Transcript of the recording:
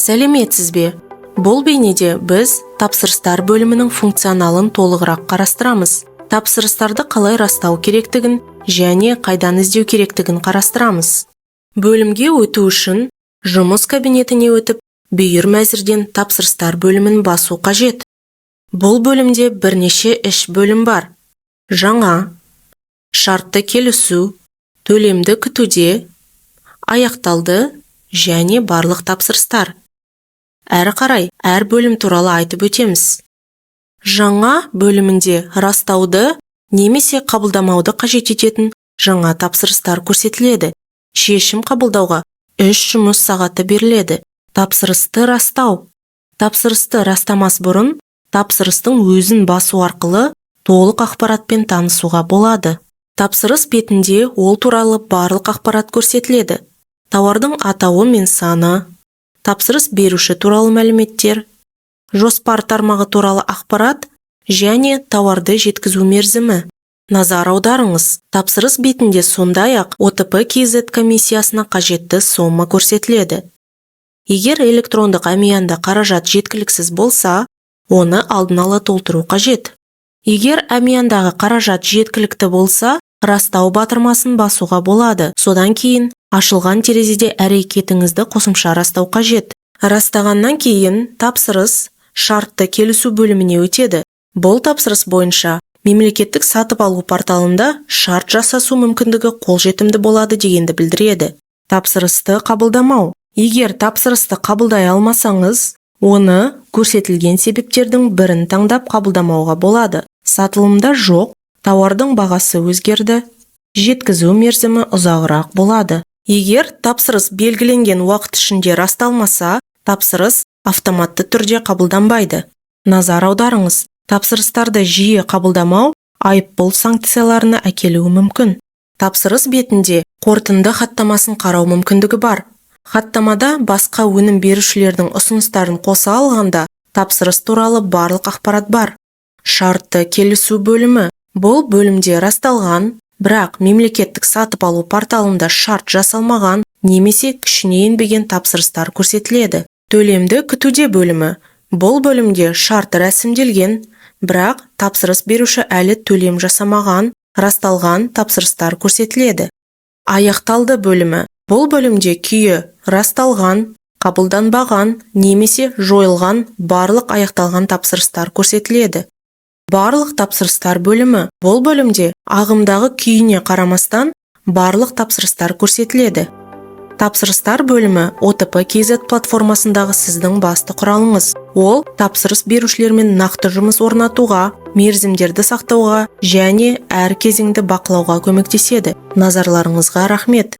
сәлеметсіз бе? Бұл бейнеде біз тапсырыстар бөлімінің функционалын толығырақ қарастырамыз. Тапсырыстарды қалай растау керектігін және қайдан іздеу керектігін қарастырамыз. Бөлімге өту үшін жұмыс кабинетіне өтіп, бүйір мәзірден тапсырыстар бөлімін басу қажет. Бұл бөлімде бірнеше іш бөлім бар. Жаңа, шартты келісу, төлемді күтуде, аяқталды және барлық тапсырыстар. Әрі қарай әр бөлім туралы айтып өтеміз. Жаңа бөлімінде растауды немесе қабылдамауды қажет ететін жаңа тапсырыстар көрсетіледі. Шешім қабылдауға 3 жұмыс сағаты беріледі. Тапсырысты растау. Тапсырысты растамас бұрын тапсырыстың өзін басу арқылы толық ақпаратпен танысуға болады. Тапсырыс бетінде ол туралы барлық ақпарат көрсетіледі. Тауардың атауы мен саны, тапсырыс беруші туралы мәліметтер, жоспар тармағы туралы ақпарат және тауарды жеткізу мерзімі. Назар аударыңыз, тапсырыс бетінде сондай-ақ ОТП KZ комиссиясына қажетті сома көрсетіледі. Егер электрондық әмиянда қаражат жеткіліксіз болса, оны алдын ала толтыру қажет. Егер әмияндағы қаражат жеткілікті болса, растау батырмасын басуға болады. Содан кейін ашылған терезеде әрекетіңізді қосымша растау қажет. Растағаннан кейін тапсырыс шартты келісу бөліміне өтеді. Бұл тапсырыс бойынша мемлекеттік сатып алу порталында шарт жасасу мүмкіндігі қолжетімді болады дегенді білдіреді. Тапсырысты қабылдамау. Егер тапсырысты қабылдай алмасаңыз, оны көрсетілген себептердің бірін таңдап қабылдамауға болады. Сатылымда жоқ, тауардың бағасы өзгерді, жеткізу мерзімі ұзағырақ болады. Егер тапсырыс белгіленген уақыт ішінде расталмаса, тапсырыс автоматты түрде қабылданбайды. Назар аударыңыз, тапсырыстарды жиі қабылдамау айыппұл санкцияларына әкелуі мүмкін. Тапсырыс бетінде қорытынды хаттамасын қарау мүмкіндігі бар. Хаттамада басқа өнім берушілердің ұсыныстарын қоса алғанда, тапсырыс туралы барлық ақпарат бар. Шартты келісу бөлімі. Бұл бөлімде расталған, бірақ мемлекеттік сатып алу порталында шарт жасалмаған немесе күшіне енбеген тапсырыстар көрсетіледі. Төлемді күтуде бөлімі. Бұл бөлімде шарт рәсімделген, бірақ тапсырыс беруші әлі төлем жасамаған, расталған тапсырыстар көрсетіледі. Аяқталды бөлімі. Бұл бөлімде күйі расталған, қабылданбаған немесе жойылған барлық аяқталған тапсырыстар көрсетіледі. Барлық тапсырыстар бөлімі. Бұл бөлімде ағымдағы күйіне қарамастан барлық тапсырыстар көрсетіледі. Тапсырыстар бөлімі ОТП KZ платформасындағы сіздің басты құралыңыз. Ол тапсырыс берушілермен нақты жұмыс орнатуға, мерзімдерді сақтауға және әр кезеңді бақылауға көмектеседі. Назарларыңызға рахмет.